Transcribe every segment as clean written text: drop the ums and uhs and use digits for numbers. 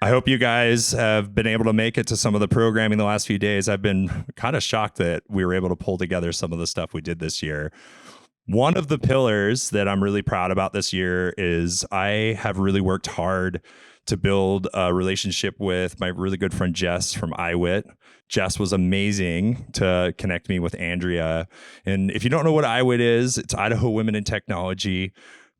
I hope you guys have been able to make it to some of the programming the last few days. I've been kind of shocked that we were able to pull together some of the stuff we did this year. One of the pillars that I'm really proud about this year is I have really worked hard to build a relationship with my really good friend Jess from iWit. Jess was amazing to connect me with Andrea. And if you don't know what iWit is, it's Idaho Women in Technology.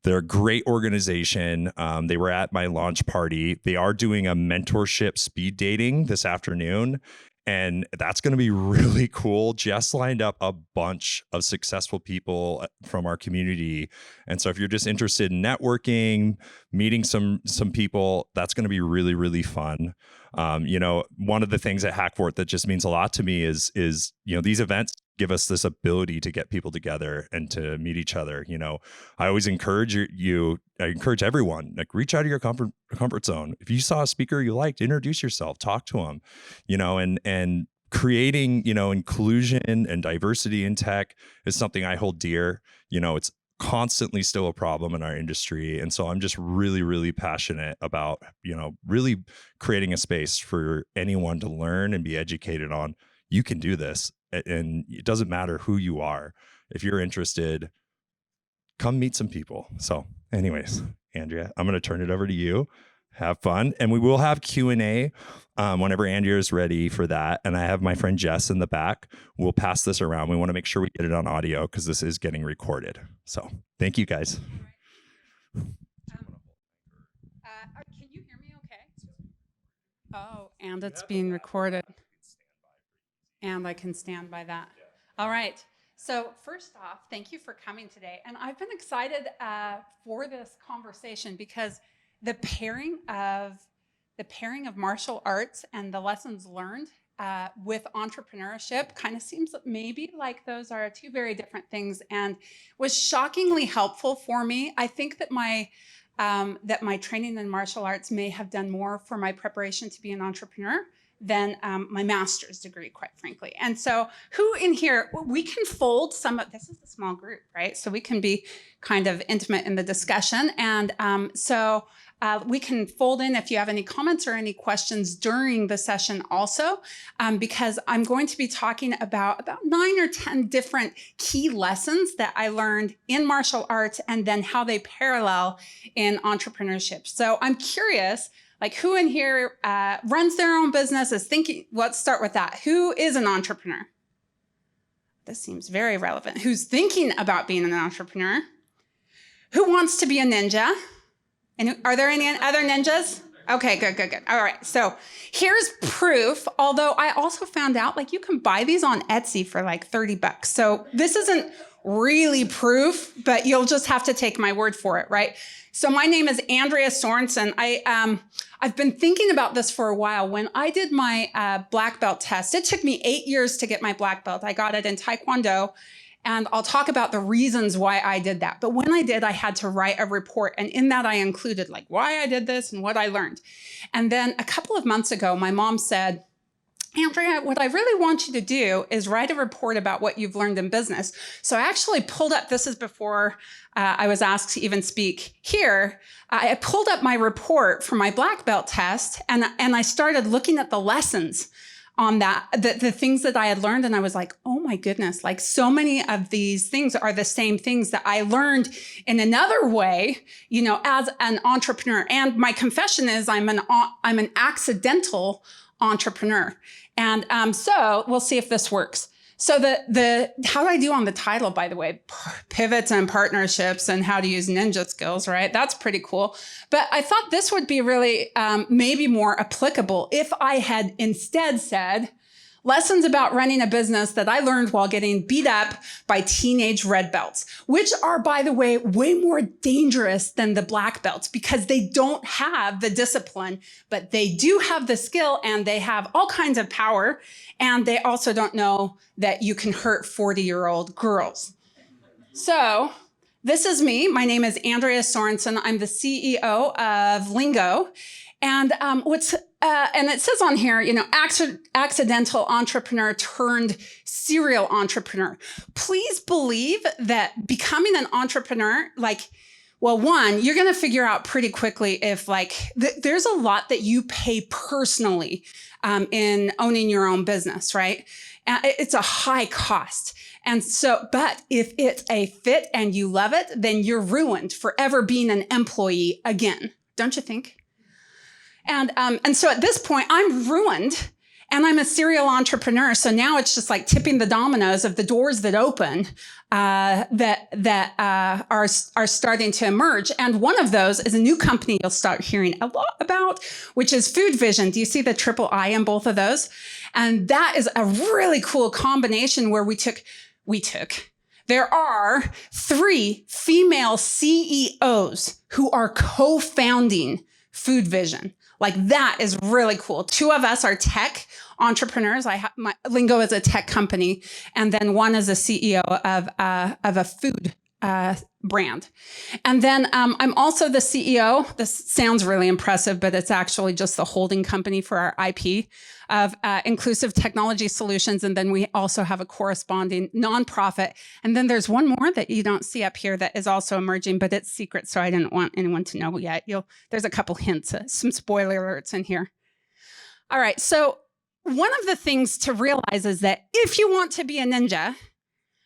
They're a great organization. They were at my launch party. They are doing a mentorship speed dating this afternoon, and that's going to be really cool. Jess lined up a bunch of successful people from our community. And so if you're just interested in networking, meeting some people, that's going to be really, really fun. One of the things at Hackfort that just means a lot to me is these events give us this ability to get people together and to meet each other. I always encourage I encourage everyone, like, reach out of your comfort zone. If you saw a speaker you liked, introduce yourself, talk to them, and creating, inclusion and diversity in tech is something I hold dear. It's constantly still a problem in our industry. And so I'm just really, really passionate about, really creating a space for anyone to learn and be educated on. You can do this. And it doesn't matter who you are. If you're interested, come meet some people. So anyways, Andrea, I'm going to turn it over to you. Have fun. And we will have Q&A whenever Andrea is ready for that. And I have my friend Jess in the back. We'll pass this around. We want to make sure we get it on audio because this is getting recorded. So thank you, guys. Can you hear me okay? Oh, and it's being recorded. And I can stand by that. Yeah. All right. So first off, thank you for coming today. And I've been excited for this conversation because the pairing of martial arts and the lessons learned with entrepreneurship kind of seems maybe like those are two very different things, and was shockingly helpful for me. I think that my training in martial arts may have done more for my preparation to be an entrepreneur than my master's degree, quite frankly. And so who in here, we can fold some of, this is a small group, right? So we can be kind of intimate in the discussion. And so we can fold in if you have any comments or any questions during the session also, because I'm going to be talking about 9 or 10 different key lessons that I learned in martial arts and then how they parallel in entrepreneurship. So I'm curious, like, who in here runs their own business, is thinking, let's start with that. Who is an entrepreneur? This seems very relevant. Who's thinking about being an entrepreneur? Who wants to be a ninja? And are there any other ninjas? Okay, good. All right, so here's proof, although I also found out, like, you can buy these on Etsy for like $30. So this isn't really proof, but you'll just have to take my word for it, right? So my name is Andrea Sorensen. I've been thinking about this for a while. When I did my black belt test, it took me 8 years to get my black belt. I got it in Taekwondo, and I'll talk about the reasons why I did that. But when I did, I had to write a report, and in that I included like why I did this and what I learned. And then a couple of months ago, my mom said, Andrea, what I really want you to do is write a report about what you've learned in business. So I actually pulled up, this is before I was asked to even speak here. I pulled up my report for my black belt test, and I started looking at the lessons on that, the things that I had learned. And I was like, oh my goodness, like, so many of these things are the same things that I learned in another way, as an entrepreneur. And my confession is I'm an accidental entrepreneur. And so we'll see if this works. So how do I do on the title, by the way? Pivots and partnerships and how to use ninja skills, right? That's pretty cool. But I thought this would be really maybe more applicable if I had instead said, lessons about running a business that I learned while getting beat up by teenage red belts, which are, by the way, way more dangerous than the black belts because they don't have the discipline, but they do have the skill and they have all kinds of power. And they also don't know that you can hurt 40-year-old girls. So this is me. My name is Andrea Sorensen. I'm the CEO of Liiingo. And and it says on here, accidental entrepreneur turned serial entrepreneur. Please believe that becoming an entrepreneur, like, Well, one, you're going to figure out pretty quickly if there's a lot that you pay personally in owning your own business, right? It's a high cost. And so, but if it's a fit and you love it, then you're ruined forever being an employee again. Don't you think? And so at this point, I'm ruined. And I'm a serial entrepreneur. So now it's just like tipping the dominoes of the doors that open that are starting to emerge. And one of those is a new company you'll start hearing a lot about, which is Food Vision. Do you see the triple I in both of those? And that is a really cool combination where we took, there are 3 female CEOs who are co-founding Food Vision. Like that is really cool. 2 of us are tech entrepreneurs. Liiingo is a tech company, and then one is a CEO of a food brand. And then I'm also the CEO. This sounds really impressive, but it's actually just the holding company for our IP of Inclusive Technology Solutions. And then we also have a corresponding nonprofit. And then there's one more that you don't see up here that is also emerging, but it's secret, so I didn't want anyone to know yet. There's a couple hints, some spoiler alerts in here. All right, so one of the things to realize is that if you want to be a ninja,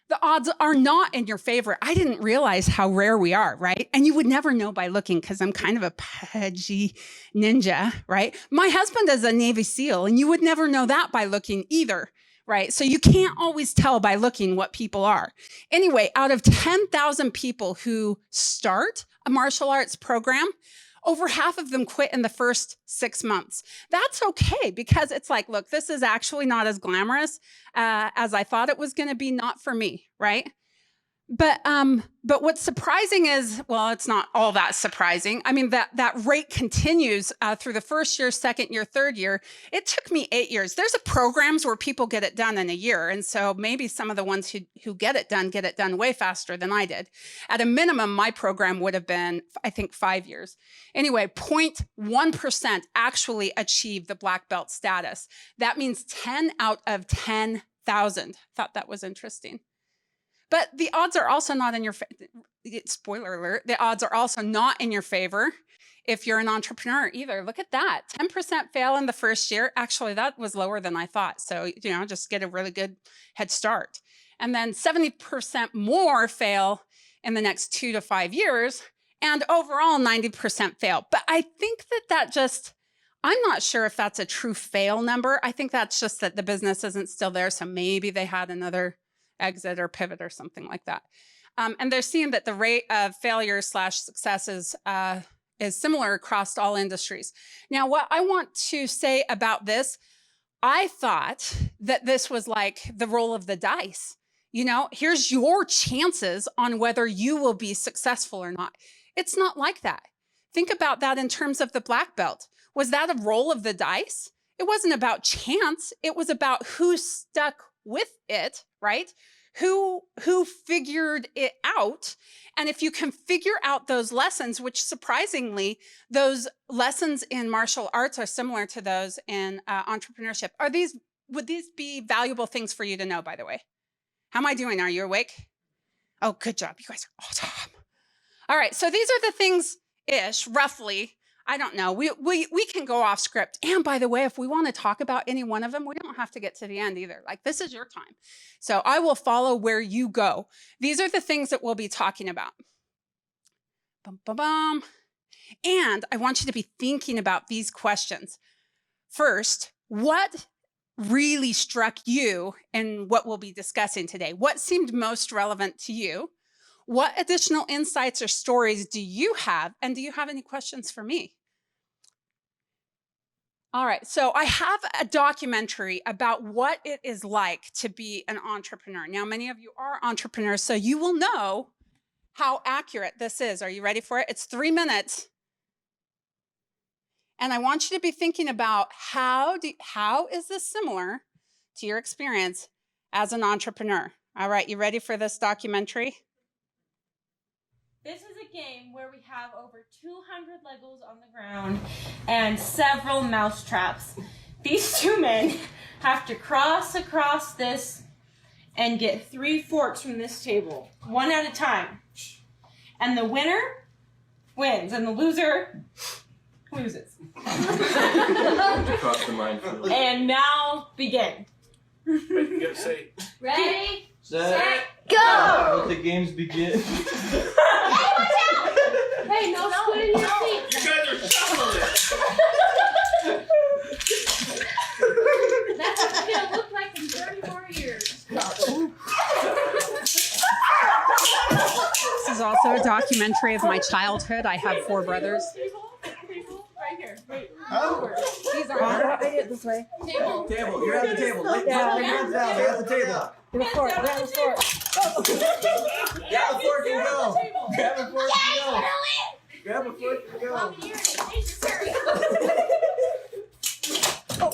the odds are not in your favor. I didn't realize how rare we are, right? And you would never know by looking because I'm kind of a pudgy ninja, right? My husband is a Navy SEAL, and you would never know that by looking either, right? So you can't always tell by looking what people are. Anyway, out of 10,000 people who start a martial arts program, over half of them quit in the first 6 months. That's okay, because it's like, look, this is actually not as glamorous as I thought it was going to be, not for me, right? But what's surprising is, well, it's not all that surprising. I mean, that rate continues through the first year, second year, third year. It took me 8 years. There's programs where people get it done in a year. And so maybe some of the ones who get it done way faster than I did. At a minimum, my program would have been, I think, 5 years. Anyway, 0.1% actually achieve the black belt status. That means 10 out of 10,000. Thought that was interesting. But the odds are also not in your favor. Spoiler alert, the odds are also not in your favor if you're an entrepreneur either. Look at that. 10% fail in the first year. Actually, that was lower than I thought. So, just get a really good head start. And then 70% more fail in the next 2 to 5 years. And overall, 90% fail. But I think I'm not sure if that's a true fail number. I think that's just that the business isn't still there. So maybe they had another exit or pivot or something like that. And they're seeing that the rate of failure/success is similar across all industries. Now, what I want to say about this, I thought that this was like the roll of the dice. Here's your chances on whether you will be successful or not. It's not like that. Think about that in terms of the black belt. Was that a roll of the dice? It wasn't about chance. It was about who stuck with it, right? Who figured it out. And if you can figure out those lessons, which surprisingly, those lessons in martial arts are similar to those in entrepreneurship. Would these be valuable things for you to know, by the way? How am I doing? Are you awake? Oh, good job. You guys are awesome. All right. So these are the things-ish, roughly. I don't know. We can go off script. And by the way, if we want to talk about any one of them, we don't have to get to the end either. Like, this is your time. So I will follow where you go. These are the things that we'll be talking about. Bum, bum, bum. And I want you to be thinking about these questions. First, what really struck you in what we'll be discussing today? What seemed most relevant to you? What additional insights or stories do you have? And do you have any questions for me? All right, so I have a documentary about what it is like to be an entrepreneur. Now, many of you are entrepreneurs, so you will know how accurate this is. Are you ready for it? It's 3 minutes. And I want you to be thinking about how is this similar to your experience as an entrepreneur? All right, you ready for this documentary? This is a game where we have over 200 Legos on the ground and several mouse traps. These 2 men have to cross across this and get 3 forks from this table, one at a time. And the winner wins, and the loser loses. Across the minefield. And now begin. You gotta say, Ready, set, go! let the games begin. Hey, no spit in your seat. You guys are shuffling it. That's what it's gonna look like in 30 more years. This is also a documentary of my childhood. I have 4 brothers. Table, right here. Wait, These are This way. table. Table, you're at the table. Lay Yeah. your hands down, lay at the table. Grab the fork. Grab the fork. Grab a fork and go. Table. Grab a fork and go. Grab a fork and go. Mom, you're in Asian curry. Table.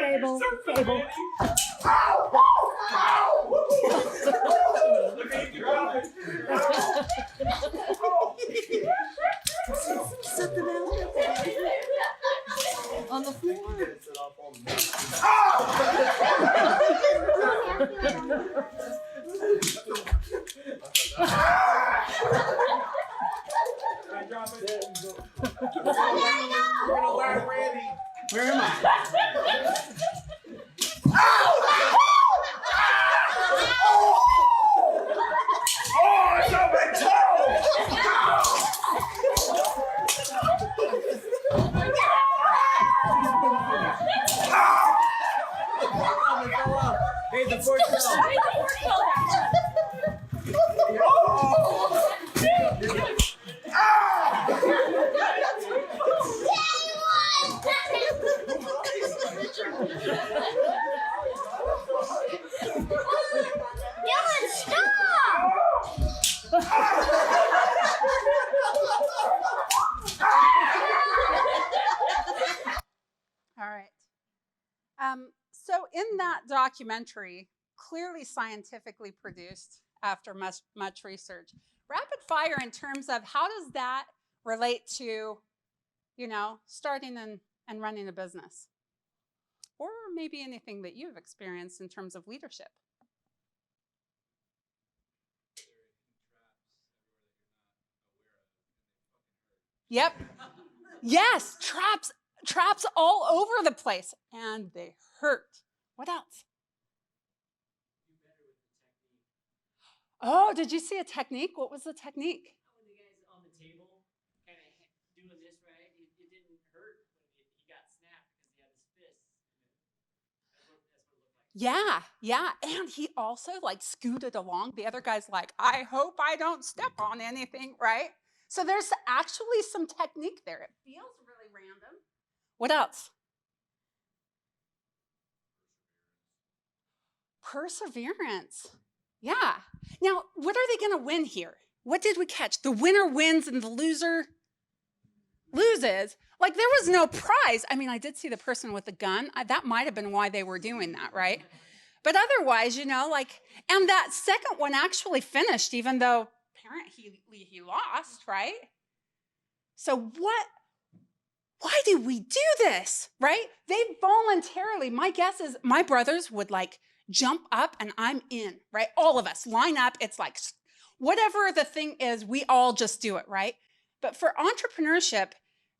Table. Sit them down. On the floor. Where am I? Oh, it's on my toe! Hey, the fork fell. All right. So in that documentary, clearly scientifically produced after much research, rapid fire in terms of how does that relate to, starting and running a business? Or maybe anything that you've experienced in terms of leadership. Yep. Yes, traps all over the place, and they hurt. What else? Oh, did you see a technique? What was the technique? When the guy's on the table, kind of doing this, right? It didn't hurt when he got snapped because he had his fists. That's what it looked like. Yeah. And he also scooted along. The other guy's like, I hope I don't step on anything, right? So there's actually some technique there. It feels really random. What else? Perseverance. Yeah. Now, what are they going to win here? What did we catch? The winner wins and the loser loses. There was no prize. I mean, I did see the person with the gun. That might have been why they were doing that, right? But otherwise, and that second one actually finished, even though apparently he lost, right? So why do we do this, right? They voluntarily, my guess is my brothers would jump up and I'm in, right? All of us line up. It's whatever the thing is, we all just do it, right? But for entrepreneurship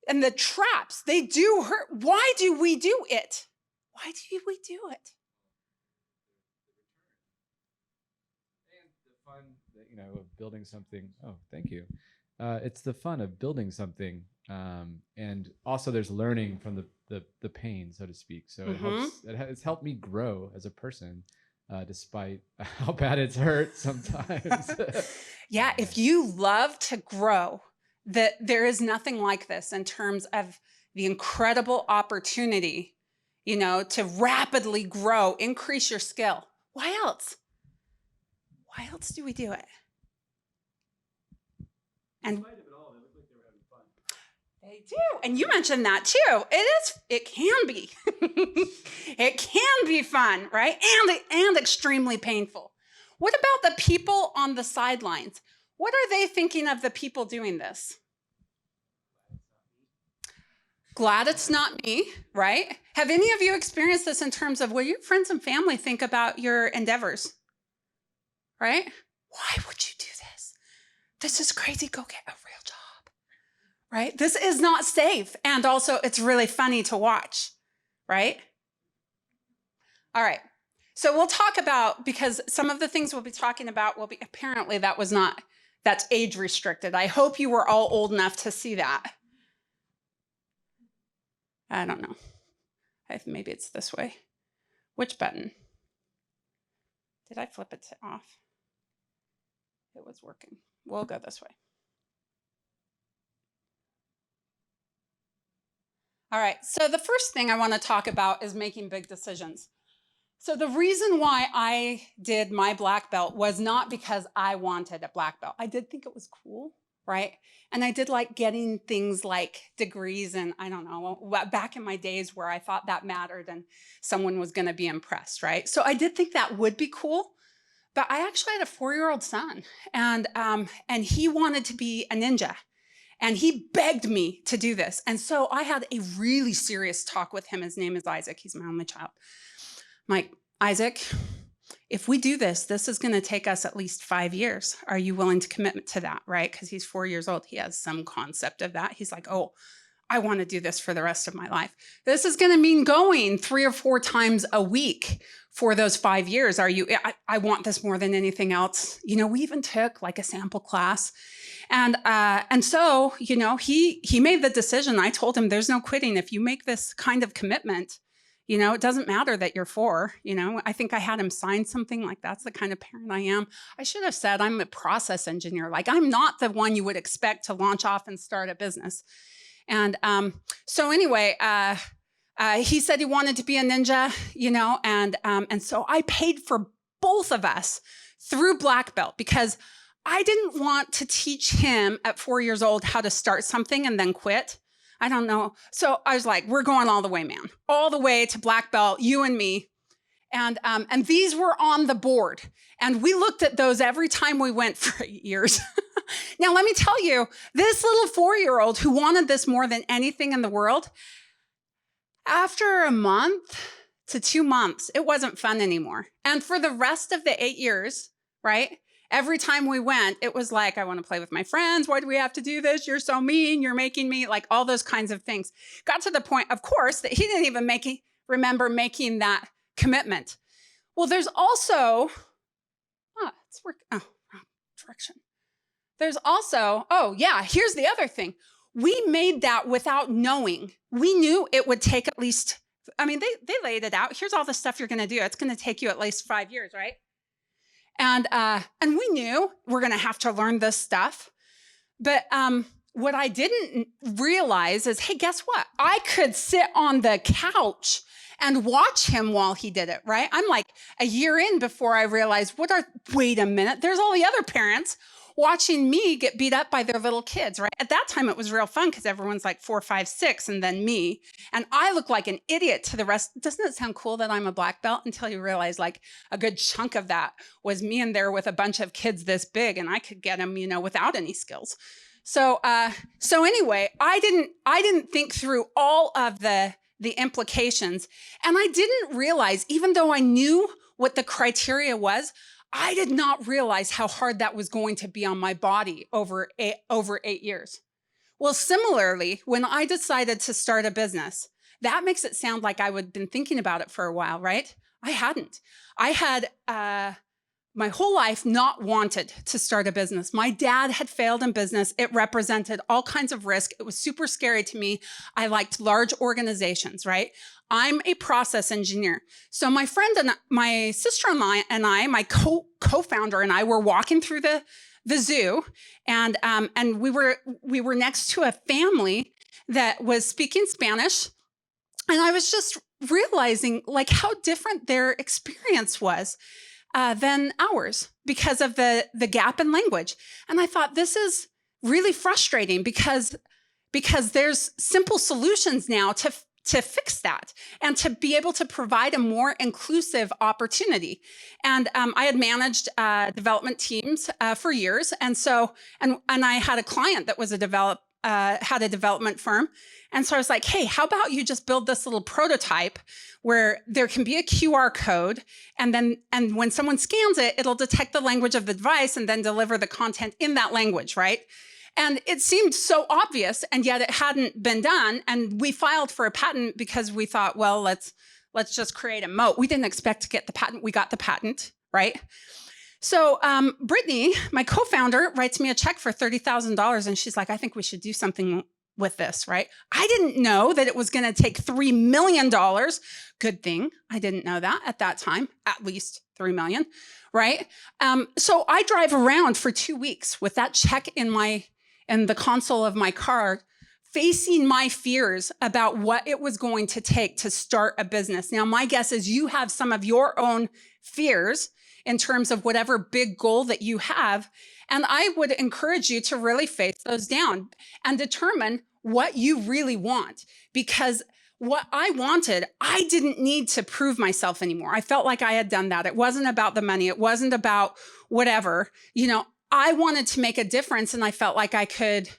and the traps, they do hurt. Why do we do it? Why do we do it? And the fun, of building something. Oh, thank you. It's the fun of building something. And also there's learning from the pain, so to speak. So it helps. It's helped me grow as a person, despite how bad it's hurt sometimes. Yeah, if you love to grow, there is nothing like this in terms of the incredible opportunity to rapidly grow, increase your skill. Why else? Why else do we do it? And they do. And you mentioned that too. It can be. It can be fun, right? And extremely painful. What about the people on the sidelines? What are they thinking of the people doing this? Glad it's not me, right? Have any of you experienced this in terms of what your friends and family think about your endeavors? Right? Why would you do this? This is crazy. Go get a real job. Right? This is not safe. And also, it's really funny to watch. Right? All right. So we'll talk about, because some of the things we'll be talking about will be, apparently that's age restricted. I hope you were all old enough to see that. I don't know. Maybe it's this way. Which button? Did I flip it off? It was working. We'll go this way. All right, so the first thing I want to talk about is making big decisions. So the reason why I did my black belt was not because I wanted a black belt. I did think it was cool, right? And I did like getting things like degrees, and I don't know, back in my days where I thought that mattered and someone was going to be impressed, right? So I did think that would be cool. But I actually had a 4-year-old son, and he wanted to be a ninja. And he begged me to do this. And so I had a really serious talk with him. His name is Isaac. He's my only child. I'm like, Isaac, if we do this, this is going to take us at least 5 years. Are you willing to commit to that, right? Because he's 4 years old. He has some concept of that. He's like, oh, I want to do this for the rest of my life. This is going to mean going 3 or 4 times a week for those 5 years. I want this more than anything else. We even took like a sample class. And so, he made the decision. I told him there's no quitting. If you make this kind of commitment, it doesn't matter that you're 4. I think I had him sign something like, that's the kind of parent I am. I should have said I'm a process engineer. Like, I'm not the one you would expect to launch off and start a business. And so anyway, he said he wanted to be a ninja, and so I paid for both of us through black belt because I didn't want to teach him at 4 years old how to start something and then quit. I don't know. So I was like, we're going all the way, man, all the way to black belt, you and me. And these were on the board. And we looked at those every time we went for 8 years. Now, let me tell you, this little 4-year-old who wanted this more than anything in the world, after a month to 2 months, it wasn't fun anymore. And for the rest of the 8 years, right? Every time we went, it was like, I want to play with my friends. Why do we have to do this? You're so mean. You're making me, like all those kinds of things. Got to the point, of course, that he didn't even remember making that commitment. Well, there's also, wrong direction. There's also, here's the other thing. We made that without knowing. We knew it would take at least, they laid it out. Here's all the stuff you're going to do. It's going to take you at least 5 years, right? And we knew we're going to have to learn this stuff. But what I didn't realize is, hey, guess what? I could sit on the couch and watch him while he did it, right? I'm like a year in before I realized, wait a minute, there's all the other parents watching me get beat up by their little kids, right? At that time, it was real fun because everyone's like 4, 5, 6, and then me. And I look like an idiot to the rest. Doesn't it sound cool that I'm a black belt? Until you realize like a good chunk of that was me in there with a bunch of kids this big, and I could get them, without any skills. So anyway, I didn't think through all of the implications. And I didn't realize, even though I knew what the criteria was, I did not realize how hard that was going to be on my body over 8 years. Well, similarly, when I decided to start a business, that makes it sound like I had been thinking about it for a while, right? I hadn't. I had my whole life not wanted to start a business. My dad had failed in business. It represented all kinds of risk. It was super scary to me. I liked large organizations, right? I'm a process engineer. So my friend and my sister-in-law and I, my co-founder and I, were walking through the zoo, and we were next to a family that was speaking Spanish. And I was just realizing like how different their experience was than ours because of the gap in language. And I thought, this is really frustrating because there's simple solutions now to fix that and to be able to provide a more inclusive opportunity. And I had managed development teams for years. And so, and I had a client that was had a development firm. And so I was like, hey, how about you just build this little prototype where there can be a QR code, and when someone scans it, it'll detect the language of the device and then deliver the content in that language, right? And it seemed so obvious, and yet it hadn't been done. And we filed for a patent because we thought, well, let's just create a moat. We didn't expect to get the patent. We got the patent, right? So Brittany, my co-founder, writes me a check for $30,000, and she's like, I think we should do something with this, right? I didn't know that it was going to take $3 million. Good thing I didn't know that at that time, at least $3 million, right? So I drive around for 2 weeks with that check in the console of my car, facing my fears about what it was going to take to start a business. Now, my guess is you have some of your own fears in terms of whatever big goal that you have. And I would encourage you to really face those down and determine what you really want. Because what I wanted, I didn't need to prove myself anymore. I felt like I had done that. It wasn't about the money. It wasn't about whatever. You know, I wanted to make a difference, and I felt like I could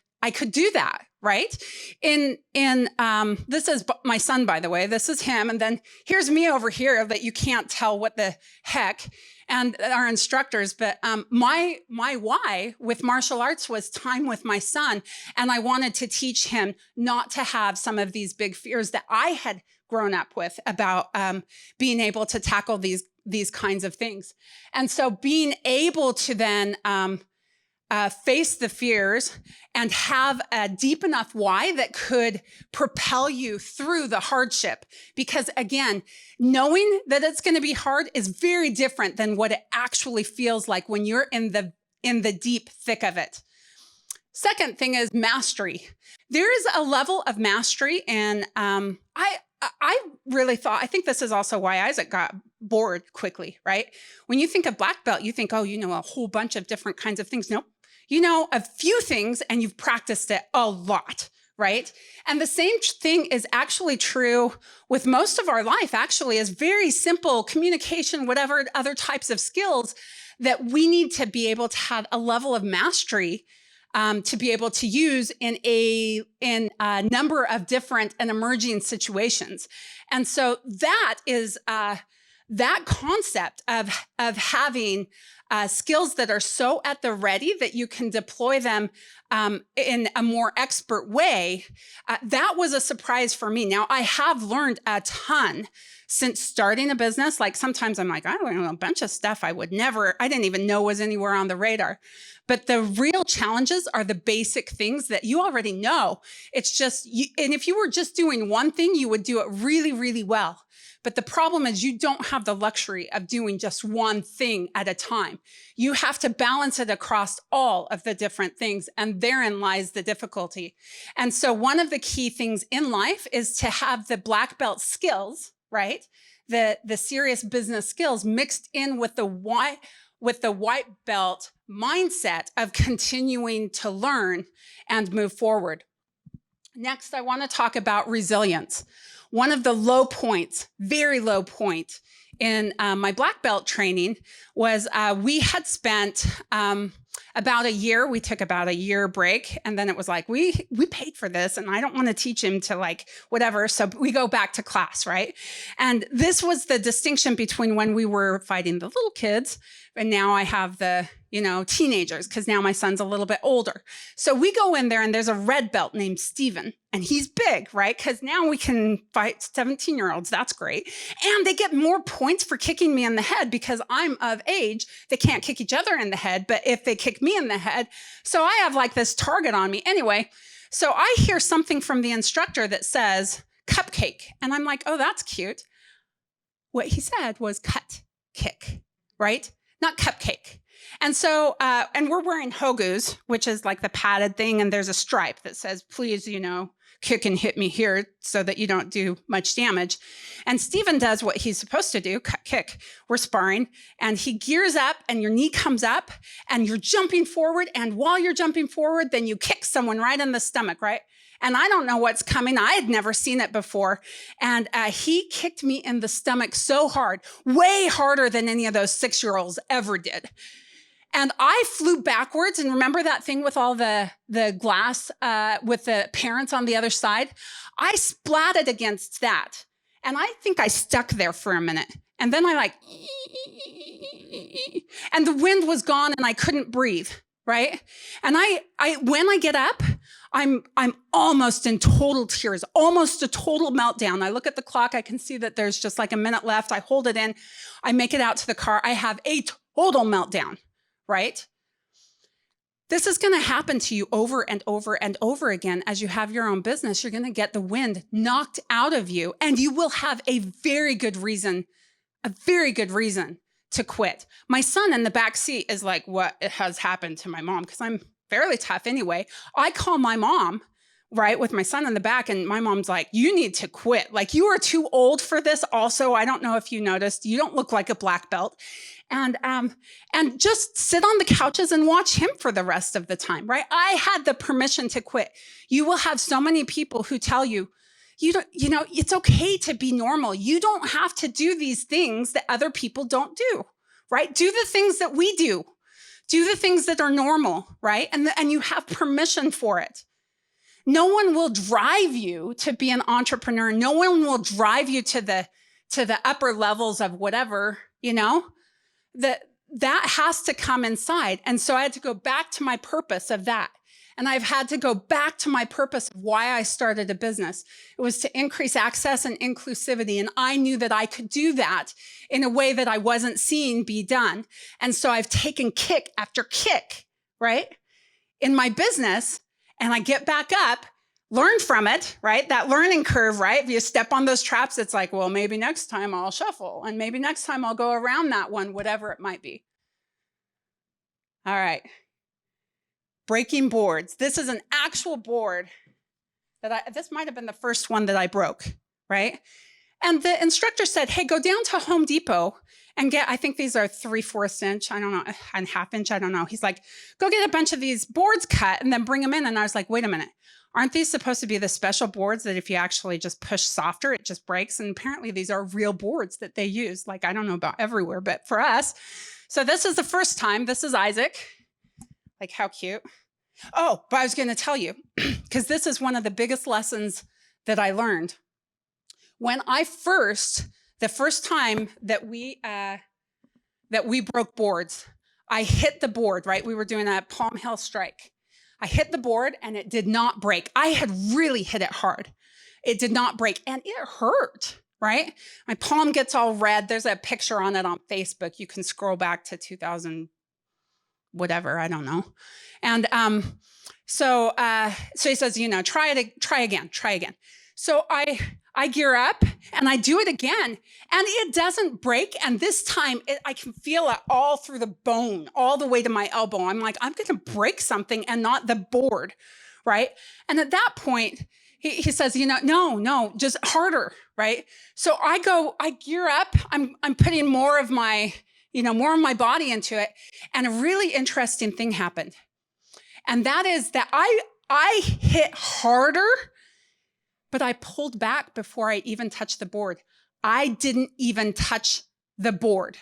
do that. Right? This is my son, by the way. This is him. And then here's me over here that you can't tell what the heck, and our instructors. But my why with martial arts was time with my son. And I wanted to teach him not to have some of these big fears that I had grown up with about being able to tackle these kinds of things. And so being able to then face the fears and have a deep enough why that could propel you through the hardship. Because again, knowing that it's going to be hard is very different than what it actually feels like when you're in the deep thick of it. Second thing is mastery. There is a level of mastery, and I really thought, I think this is also why Isaac got bored quickly, right? When you think of black belt, you think, oh, you know a whole bunch of different kinds of things. Nope. You know a few things, and you've practiced it a lot, right? And the same thing is actually true with most of our life, actually, is very simple communication, whatever other types of skills that we need to be able to have a level of mastery to be able to use in a number of different and emerging situations. And so that is that concept of having skills that are so at the ready that you can deploy them in a more expert way. That was a surprise for me. Now, I have learned a ton since starting a business. Like sometimes I'm like, I learned a bunch of stuff I didn't even know was anywhere on the radar. But the real challenges are the basic things that you already know. It's just, and if you were just doing one thing, you would do it really, really well. But the problem is you don't have the luxury of doing just one thing at a time. You have to balance it across all of the different things, and therein lies the difficulty. And so one of the key things in life is to have the black belt skills, right? The serious business skills mixed in with the white belt mindset of continuing to learn and move forward. Next, I want to talk about resilience. One of the low points, very low point in my black belt training was we had spent about a year. We took about a year break, and then it was like, we paid for this, and I don't want to teach him to like whatever. So we go back to class, right? And this was the distinction between when we were fighting the little kids, and now I have the, teenagers, because now my son's a little bit older. So we go in there, and there's a red belt named Steven, and he's big, right? Because now we can fight 17-year-olds. That's great. And they get more points for kicking me in the head because I'm of age. They can't kick each other in the head, but if they kick me in the head, so I have like this target on me. Anyway, so I hear something from the instructor that says cupcake. And I'm like, oh, that's cute. What he said was cut kick, right? Not cupcake. And so, and we're wearing hogus, which is like the padded thing. And there's a stripe that says, please, kick and hit me here so that you don't do much damage. And Steven does what he's supposed to do, kick. We're sparring, and he gears up, and your knee comes up, and you're jumping forward. And while you're jumping forward, then you kick someone right in the stomach, right? And I don't know what's coming. I had never seen it before. And he kicked me in the stomach so hard, way harder than any of those 6-year-olds ever did. And I flew backwards. And remember that thing with all the glass with the parents on the other side? I splatted against that. And I think I stuck there for a minute. And then I and the wind was gone and I couldn't breathe, right? And when I get up, I'm almost in total tears, almost a total meltdown. I look at the clock. I can see that there's just like a minute left. I hold it in. I make it out to the car. I have a total meltdown, right? This is going to happen to you over and over and over again. As you have your own business, you're going to get the wind knocked out of you, and you will have a very good reason to quit. My son in the back seat is like, what has happened to my mom? Because I'm fairly tough anyway. I call my mom, right, with my son in the back, and my mom's like, you need to quit. Like, you are too old for this. Also, I don't know if you noticed, you don't look like a black belt. And just sit on the couches and watch him for the rest of the time, right? I had the permission to quit. You will have so many people who tell you, it's okay to be normal. You don't have to do these things that other people don't do, right? Do the things that we do. Do the things that are normal, right? And you have permission for it. No one will drive you to be an entrepreneur. No one will drive you to the upper levels of whatever, that has to come inside. And so I had to go back to my purpose of that. And I've had to go back to my purpose of why I started a business. It was to increase access and inclusivity. And I knew that I could do that in a way that I wasn't seeing be done. And so I've taken kick after kick, right, in my business. And I get back up, learn from it, right? That learning curve, right? If you step on those traps, it's like, well, maybe next time I'll shuffle. And maybe next time I'll go around that one, whatever it might be. All right. Breaking boards. This is an actual board this might have been the first one that I broke, right? And the instructor said, hey, go down to Home Depot and get, I think these are 3/4 inch, I don't know, and 1/2 inch, I don't know. He's like, go get a bunch of these boards cut and then bring them in. And I was like, wait a minute, aren't these supposed to be the special boards that if you actually just push softer, it just breaks? And apparently these are real boards that they use. Like, I don't know about everywhere, but for us. So this is the first time. This is Isaac. Like, how cute. Oh, but I was going to tell you, because this is one of the biggest lessons that I learned. When the first time that we broke boards, I hit the board, right? We were doing a Palm Hill strike. I hit the board and it did not break. I had really hit it hard. It did not break and it hurt, right? My palm gets all red. There's a picture on it on Facebook. You can scroll back to 2000, whatever, I don't know. And so he says, try again. So I gear up and I do it again and it doesn't break. And this time I can feel it all through the bone, all the way to my elbow. I'm like, I'm going to break something and not the board, right? And at that point, he says, no, just harder, right? So I gear up. I'm putting more of my body into it. And a really interesting thing happened. And that is that I hit harder, but I pulled back before I even touched the board. I didn't even touch the board.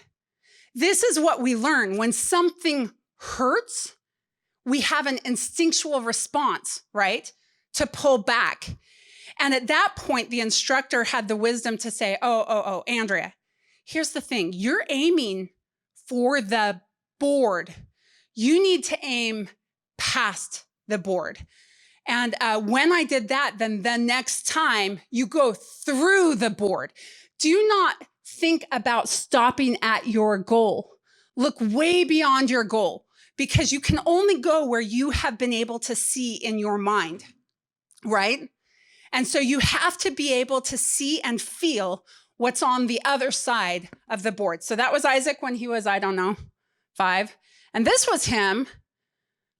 This is what we learn. When something hurts, we have an instinctual response, right? To pull back. And at that point, the instructor had the wisdom to say, oh, Andrea, here's the thing. You're aiming for the board. You need to aim past the board. And when I did that, then the next time you go through the board. Do not think about stopping at your goal. Look way beyond your goal because you can only go where you have been able to see in your mind, right? And so you have to be able to see and feel what's on the other side of the board. So that was Isaac when he was, 5. And this was him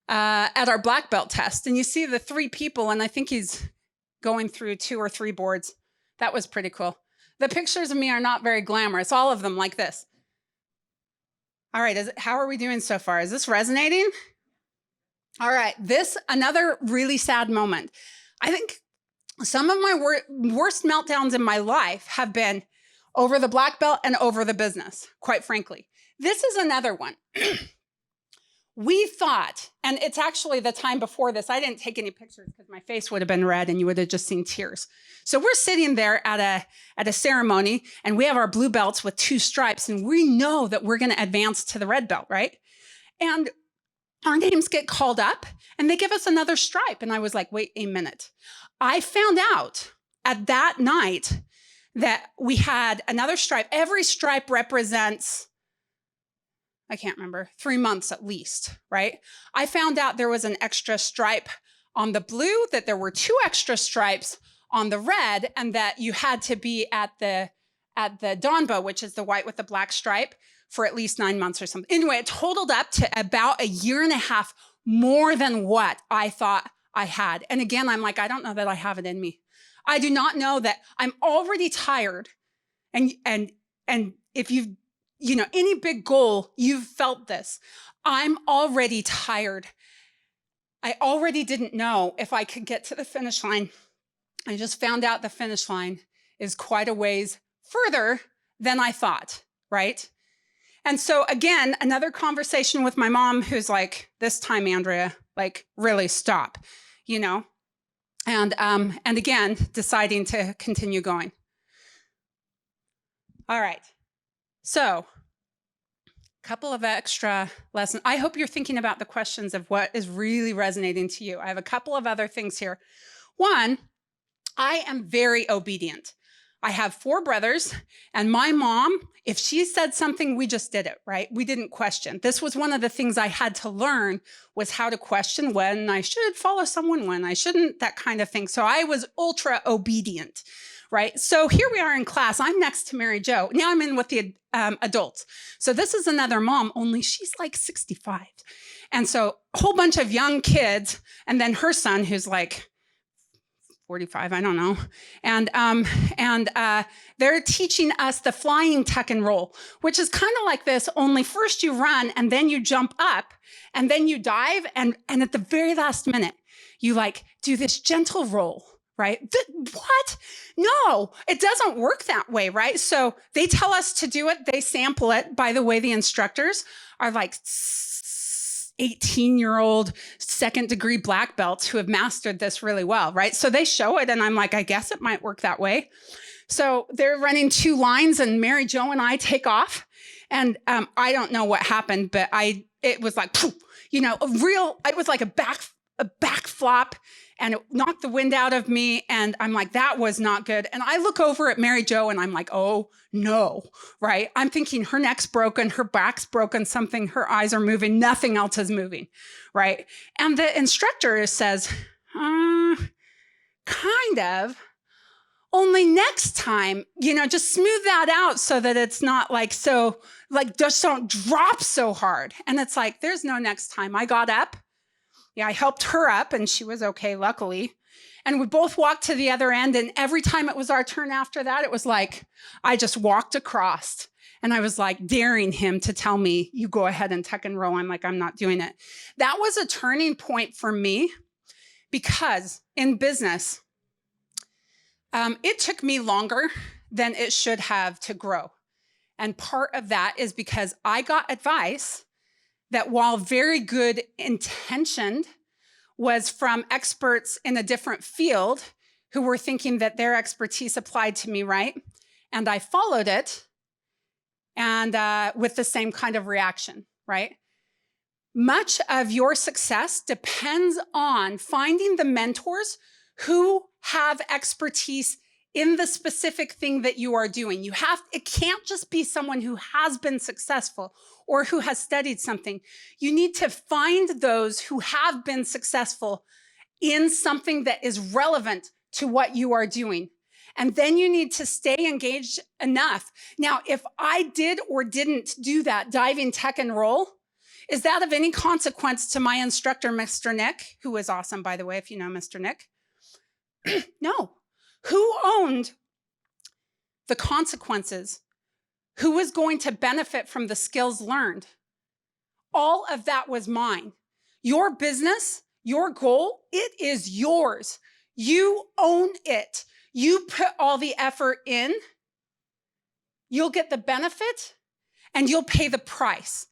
at our black belt test. And you see the 3 people, and I think he's going through 2 or 3 boards. That was pretty cool. The pictures of me are not very glamorous, all of them like this. All right, how are we doing so far? Is this resonating? All right, another really sad moment. I think some of my worst meltdowns in my life have been over the black belt and over the business, quite frankly. This is another one. We thought, and it's actually the time before this, I didn't take any pictures because my face would have been red and you would have just seen tears. So we're sitting there at a ceremony and we have our blue belts with 2 stripes and we know that we're going to advance to the red belt, right? And our names get called up and they give us another stripe. And I was like, wait a minute. I found out at that night that we had another stripe. Every stripe represents, I can't remember, 3 months at least, right? I found out there was an extra stripe on the blue, that there were 2 extra stripes on the red, and that you had to be at the Donbo, which is the white with the black stripe, for at least 9 months or something. Anyway, it totaled up to about 1.5 years more than what I thought I had. And again, I'm like, I don't know that I have it in me. I do not know that I'm already tired. And if you've, any big goal, you've felt this. I'm already tired. I already didn't know if I could get to the finish line. I just found out the finish line is quite a ways further than I thought, right? And so again, another conversation with my mom who's like, this time, Andrea, like really stop, and again, deciding to continue going. All right. So a couple of extra lessons. I hope you're thinking about the questions of what is really resonating to you. I have a couple of other things here. One, I am very obedient. I have 4 brothers, and my mom, if she said something, we just did it, right? We didn't question. This was one of the things I had to learn, was how to question when I should follow someone, when I shouldn't, that kind of thing. So I was ultra obedient, right? So here we are in class. I'm next to Mary Jo. Now I'm in with the adults. So this is another mom, only she's like 65. And so a whole bunch of young kids, and then her son who's like 45, I don't know. And they're teaching us the flying tuck and roll, which is kind of like this, only first you run and then you jump up and then you dive. And at the very last minute, you like do this gentle roll, right? What? No, it doesn't work that way, right? So they tell us to do it. They sample it. By the way, the instructors are like 18-year-old 2nd-degree black belts who have mastered this really well, right? So they show it and I'm like, I guess it might work that way. So they're running 2 lines and Mary Jo and I take off. And I don't know what happened, but it was like, it was like a back flop, and it knocked the wind out of me. And I'm like, that was not good. And I look over at Mary Jo and I'm like, oh no, right? I'm thinking her neck's broken, her back's broken, something, her eyes are moving, nothing else is moving, right? And the instructor says, kind of, only next time, just smooth that out so that it's not like, so like, just don't drop so hard. And it's like, there's no next time. I got up. Yeah, I helped her up and she was okay, luckily. And we both walked to the other end. And every time it was our turn after that, it was like, I just walked across and I was like daring him to tell me, you go ahead and tuck and roll. I'm like, I'm not doing it. That was a turning point for me because in business, it took me longer than it should have to grow. And part of that is because I got advice that while very good intentioned was from experts in a different field who were thinking that their expertise applied to me, right? And I followed it and with the same kind of reaction, right? Much of your success depends on finding the mentors who have expertise in the specific thing that you are doing. It can't just be someone who has been successful or who has studied something. You need to find those who have been successful in something that is relevant to what you are doing. And then you need to stay engaged enough. Now, if I did or didn't do that diving tuck and roll, is that of any consequence to my instructor, Mr. Nick, who is awesome, by the way, if you know Mr. Nick? No. Who owned the consequences? Who was going to benefit from the skills learned? All of that was mine. Your business, your goal, it is yours. You own it. You put all the effort in. You'll get the benefit and you'll pay the price.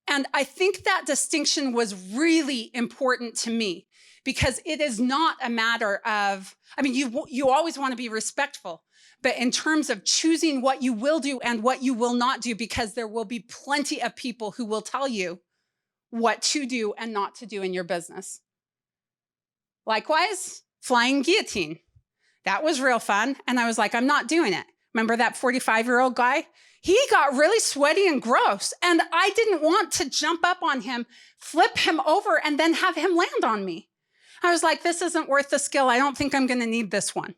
And I think that distinction was really important to me because it is not a matter of, I mean, you always want to be respectful, but in terms of choosing what you will do and what you will not do, because there will be plenty of people who will tell you what to do and not to do in your business. Likewise, flying guillotine. That was real fun. And I was like, I'm not doing it. Remember that 45-year-old guy? He got really sweaty and gross. And I didn't want to jump up on him, flip him over, and then have him land on me. I was like, this isn't worth the skill. I don't think I'm going to need this one.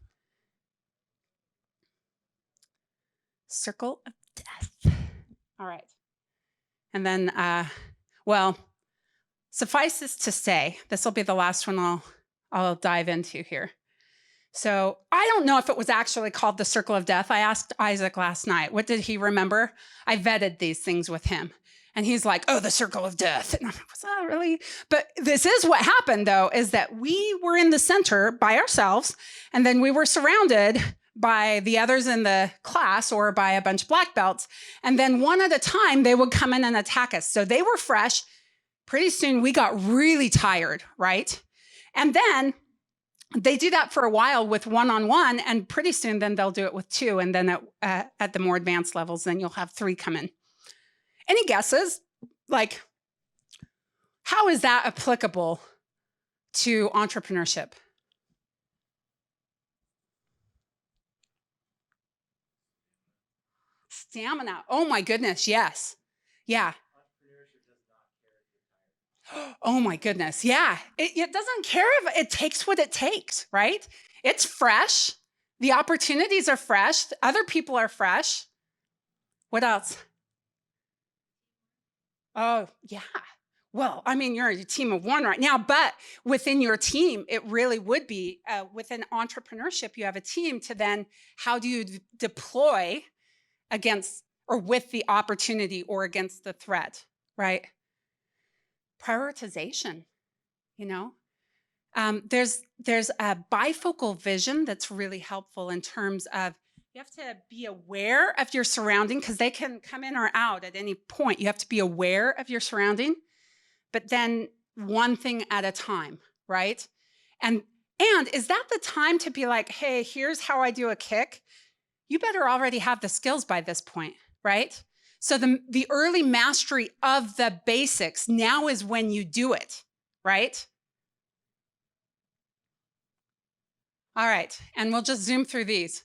Circle of death. All right. And then, well, suffices to say, this will be the last one I'll dive into here. So I don't know if it was actually called the circle of death. I asked Isaac last night, what did he remember? I vetted these things with him. And he's like, oh, the circle of death. And I'm like, was that really? But this is what happened, though, is that we were in the center by ourselves. And then we were surrounded by the others in the class or by a bunch of black belts. And then one at a time, they would come in and attack us. So they were fresh. Pretty soon we got really tired, right? And then they do that for a while with one-on-one, and pretty soon then they'll do it with two. And then at the more advanced levels, then you'll have three come in. Any guesses? Like, how is that applicable to entrepreneurship? Stamina. Oh my goodness, yes. Yeah. Oh my goodness, yeah. It doesn't care if it takes what it takes, right? It's fresh. The opportunities are fresh. Other people are fresh. What else? Oh, yeah. Well, I mean, you're a team of one right now, but within your team, it really would be, within entrepreneurship, you have a team to then, how do you deploy against or with the opportunity or against the threat, right? Prioritization, you know? There's a bifocal vision that's really helpful in terms of you have to be aware of your surrounding because they can come in or out at any point. You have to be aware of your surrounding, but then one thing at a time, right? And is that the time to be like, hey, here's how I do a kick? You better already have the skills by this point, right? So the early mastery of the basics now is when you do it, right? All right, and we'll just zoom through these.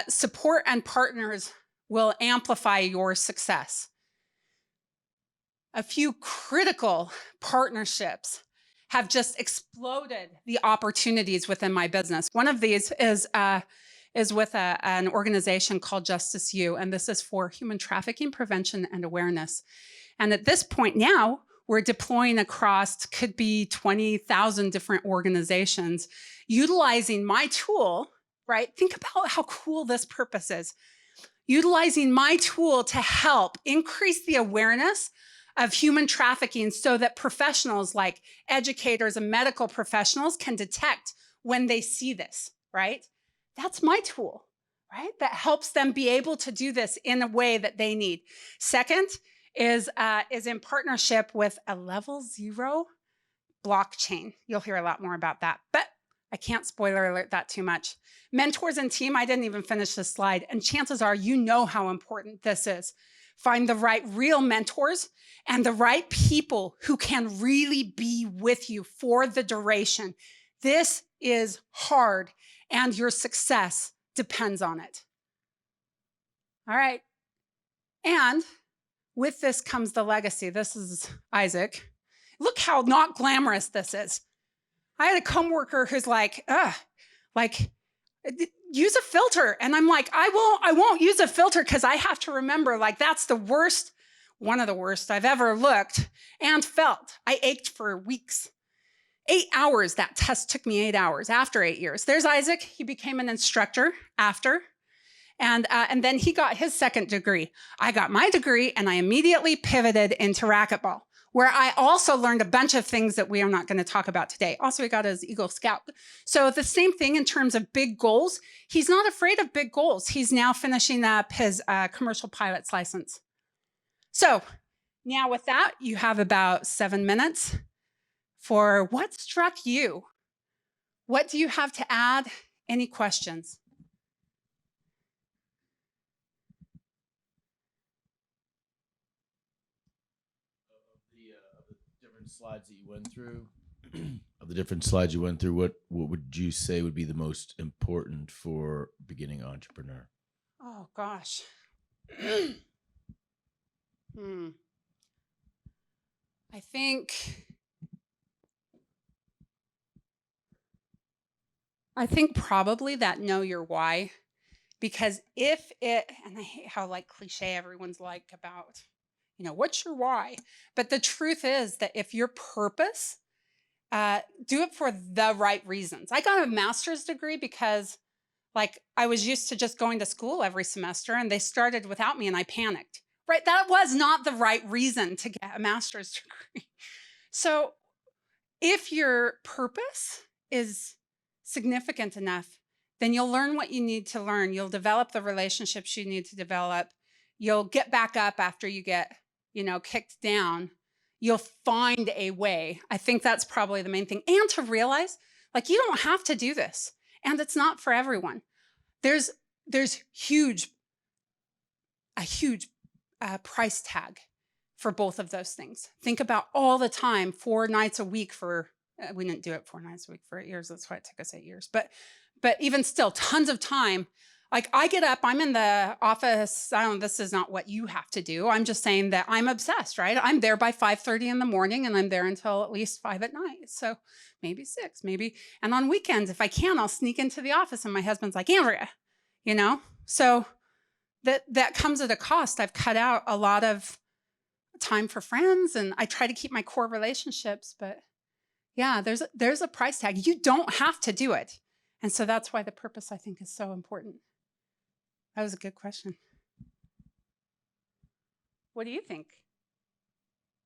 Support and partners will amplify your success. A few critical partnerships have just exploded the opportunities within my business. One of these is with an organization called Justice U, and this is for human trafficking prevention and awareness. And at this point now, we're deploying across, could be 20,000 different organizations, utilizing my tool, right? Think about how cool this purpose is. Utilizing my tool to help increase the awareness of human trafficking so that professionals like educators and medical professionals can detect when they see this, right? That's my tool, right? That helps them be able to do this in a way that they need. Second is in partnership with a level 0 blockchain. You'll hear a lot more about that, but I can't spoiler alert that too much. Mentors and team, I didn't even finish this slide, and chances are you know how important this is. Find the right real mentors and the right people who can really be with you for the duration. This is hard, and your success depends on it. All right. And with this comes the legacy. This is Isaac. Look how not glamorous this is. I had a coworker who's like, use a filter. And I'm like, I won't use a filter because I have to remember, like, that's the worst, one of the worst I've ever looked and felt. I ached for weeks. 8 hours. That test took me 8 hours after 8 years. There's Isaac. He became an instructor after. And then he got his second degree. I got my degree and I immediately pivoted into racquetball, where I also learned a bunch of things that we are not going to talk about today. Also, he got his Eagle Scout. So the same thing in terms of big goals. He's not afraid of big goals. He's now finishing up his commercial pilot's license. So now with that, you have about 7 minutes for what struck you. What do you have to add? Any questions? Slides that you went through, of the different slides you went through, what would you say would be the most important for beginning entrepreneur? Oh gosh. I think probably that know your why, because if it, and I hate how like cliche everyone's like about, what's your why? But the truth is that if your purpose, do it for the right reasons. I got a master's degree because I was used to just going to school every semester and they started without me and I panicked, right? That was not the right reason to get a master's degree. So if your purpose is significant enough, then you'll learn what you need to learn. You'll develop the relationships you need to develop. You'll get back up after you get kicked down. You'll find a way. I think that's probably the main thing. And to realize, you don't have to do this. And it's not for everyone. There's a huge price tag for both of those things. Think about all the time, 4 nights a week for, we didn't do it 4 nights a week for 8 years. That's why it took us 8 years. But even still, tons of time. I get up, I'm in the office. This is not what you have to do. I'm just saying that I'm obsessed, right? I'm there by 5:30 in the morning and I'm there until at least 5 at night. So maybe 6, maybe. And on weekends, if I can, I'll sneak into the office and my husband's like, Andrea, So that comes at a cost. I've cut out a lot of time for friends and I try to keep my core relationships, but yeah, there's a price tag. You don't have to do it. And so that's why the purpose, I think, is so important. That was a good question. What do you think,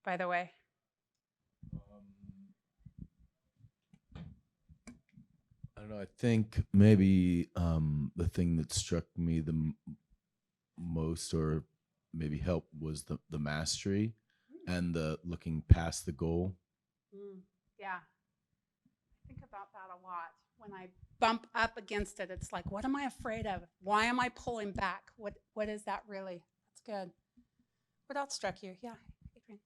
by the way? I don't know. I think maybe the thing that struck me the most, or maybe helped, was the mastery and the looking past the goal. Yeah. I think about that a lot. When I bump up against it, it's like, what am I afraid of? Why am I pulling back? What is that really? That's good. What else struck you? Yeah, Adrian.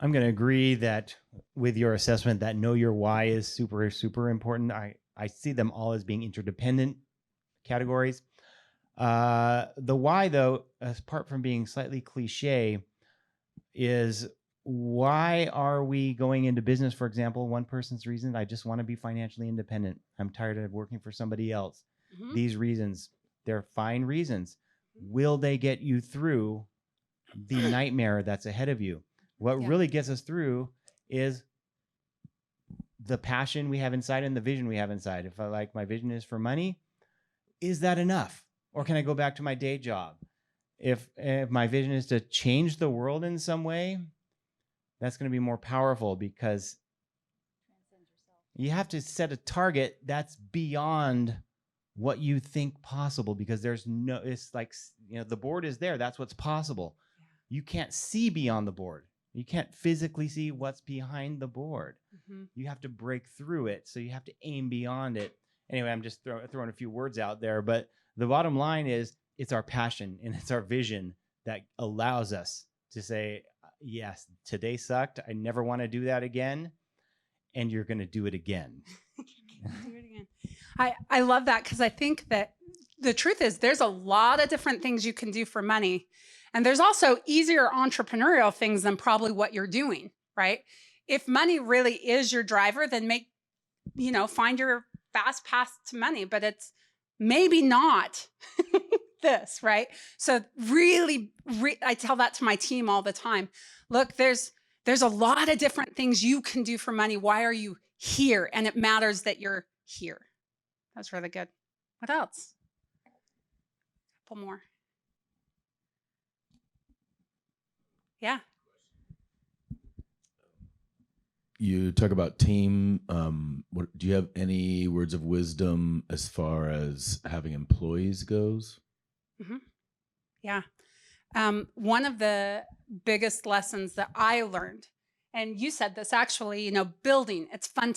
I'm going to agree that with your assessment that know your why is super, super important. I see them all as being interdependent categories. The why, though, apart from being slightly cliche, is why are we going into business? For example, one person's reason, I just want to be financially independent. I'm tired of working for somebody else. Mm-hmm. These reasons, they're fine reasons. Will they get you through the nightmare that's ahead of you? What really gets us through is the passion we have inside and the vision we have inside. If my vision is for money, is that enough? Or can I go back to my day job? If my vision is to change the world in some way, that's going to be more powerful, because you have to set a target that's beyond what you think possible, because it's like, the board is there. That's what's possible. Yeah. You can't see beyond the board. You can't physically see what's behind the board. Mm-hmm. You have to break through it. So you have to aim beyond it. Anyway, I'm just throwing a few words out there, but the bottom line is it's our passion and it's our vision that allows us to say, yes, today sucked. I never want to do that again. And you're going to do it again. Do it again. I love that, because I think that the truth is there's a lot of different things you can do for money. And there's also easier entrepreneurial things than probably what you're doing, right? If money really is your driver, then find your fast path to money, but it's maybe not this, right? So really, I tell that to my team all the time. Look, there's There's a lot of different things you can do for money. Why are you here? And it matters that you're here. That's really good. What else? A couple more. Yeah. You talk about team. Do you have any words of wisdom as far as having employees goes? Yeah. One of the biggest lessons that I learned, and you said this actually, building, it's fun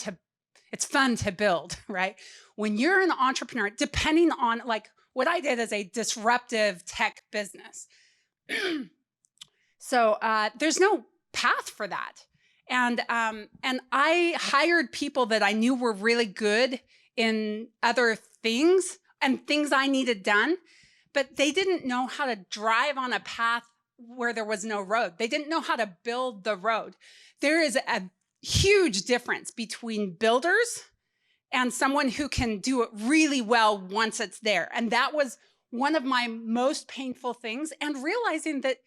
to build, right? When you're an entrepreneur, depending on like what I did as a disruptive tech business. So there's no path for that. And I hired people that I knew were really good in other things and things I needed done, but they didn't know how to drive on a path where there was no road. They didn't know how to build the road. There is a huge difference between builders and someone who can do it really well once it's there. And that was one of my most painful things, and realizing that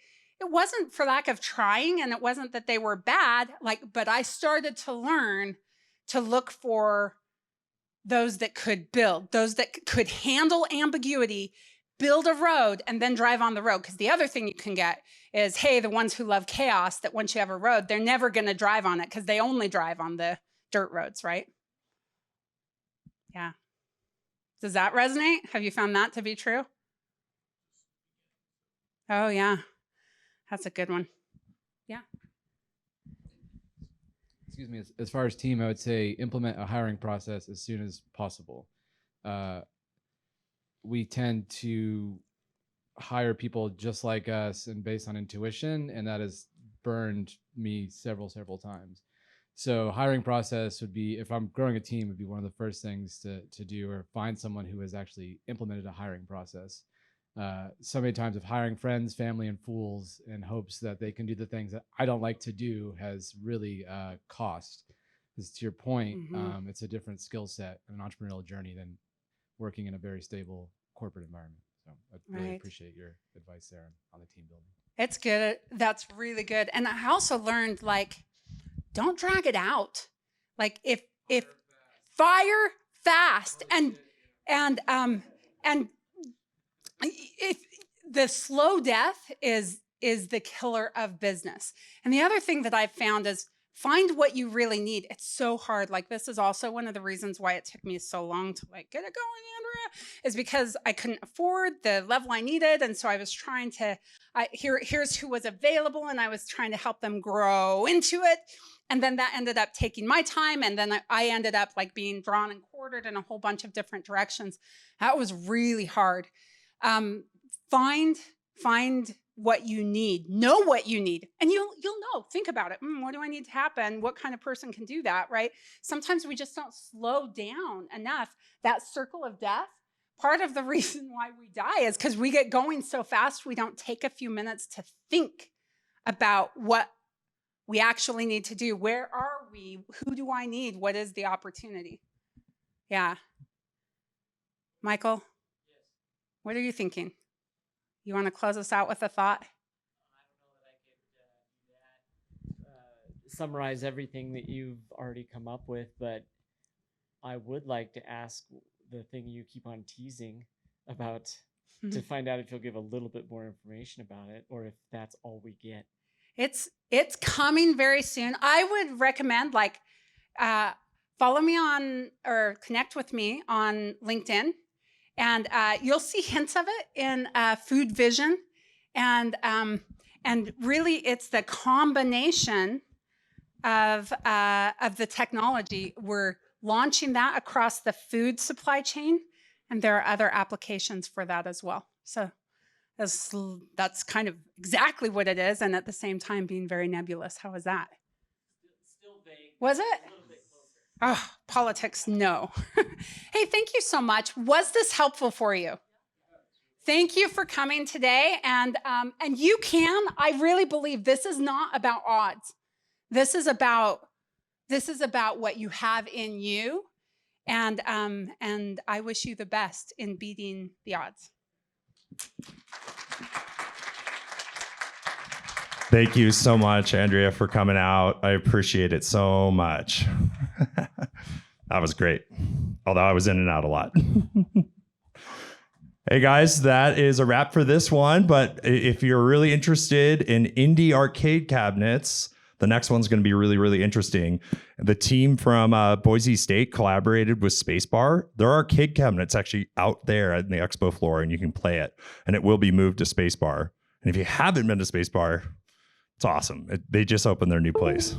it wasn't for lack of trying, and it wasn't that they were bad, but I started to learn to look for those that could build, those that could handle ambiguity, build a road, and then drive on the road. Because the other thing you can get is, hey, the ones who love chaos, that once you have a road, they're never going to drive on it because they only drive on the dirt roads, right? Yeah. Does that resonate? Have you found that to be true? Oh, yeah. That's a good one. Yeah. Excuse me. As far as team, I would say implement a hiring process as soon as possible. We tend to hire people just like us and based on intuition, and that has burned me several times. So hiring process would be, if I'm growing a team, would be one of the first things to do, or find someone who has actually implemented a hiring process. So many times of hiring friends, family, and fools in hopes that they can do the things that I don't like to do has really cost. Because to your point, it's a different skill set and an entrepreneurial journey than working in a very stable corporate environment. So I really appreciate your advice there on the team building. It's good. That's really good. And I also learned, don't drag it out. If fire fast and if the slow death is the killer of business. And the other thing that I've found is find what you really need. It's so hard. This is also one of the reasons why it took me so long to get it going, Andrea, is because I couldn't afford the level I needed. And so I was trying to, here's who was available, and I was trying to help them grow into it. And then that ended up taking my time. And then I ended up being drawn and quartered in a whole bunch of different directions. That was really hard. Find what you need, know what you need, and you'll know. Think about it. What do I need to happen? What kind of person can do that, right? Sometimes we just don't slow down enough. That circle of death, part of the reason why we die is because we get going so fast, we don't take a few minutes to think about what we actually need to do. Where are we? Who do I need? What is the opportunity? Yeah. Michael? Yes. What are you thinking? You want to close us out with a thought? I don't know that I could do that, summarize everything that you've already come up with, but I would like to ask the thing you keep on teasing about, to find out if you'll give a little bit more information about it, or if that's all we get. It's coming very soon. I would recommend follow me on, or connect with me on LinkedIn. And you'll see hints of it in Food Vision, and really, it's the combination of the technology. We're launching that across the food supply chain, and there are other applications for that as well. So that's kind of exactly what it is, and at the same time being very nebulous. How was that? Still vague. Was it? A little bit closer. Oh, politics, no. Hey, thank you so much. Was this helpful for you? Thank you for coming today. And you can, I really believe this is not about odds. This is about what you have in you. And I wish you the best in beating the odds. Thank you so much, Andrea, for coming out. I appreciate it so much. That was great. Although I was in and out a lot. Hey guys, that is a wrap for this one. But if you're really interested in indie arcade cabinets, the next one's going to be really, really interesting. The team from Boise State collaborated with Spacebar. Their arcade cabinet's actually out there at the expo floor, and you can play it. And it will be moved to Spacebar. And if you haven't been to Spacebar, it's awesome. They just opened their new place.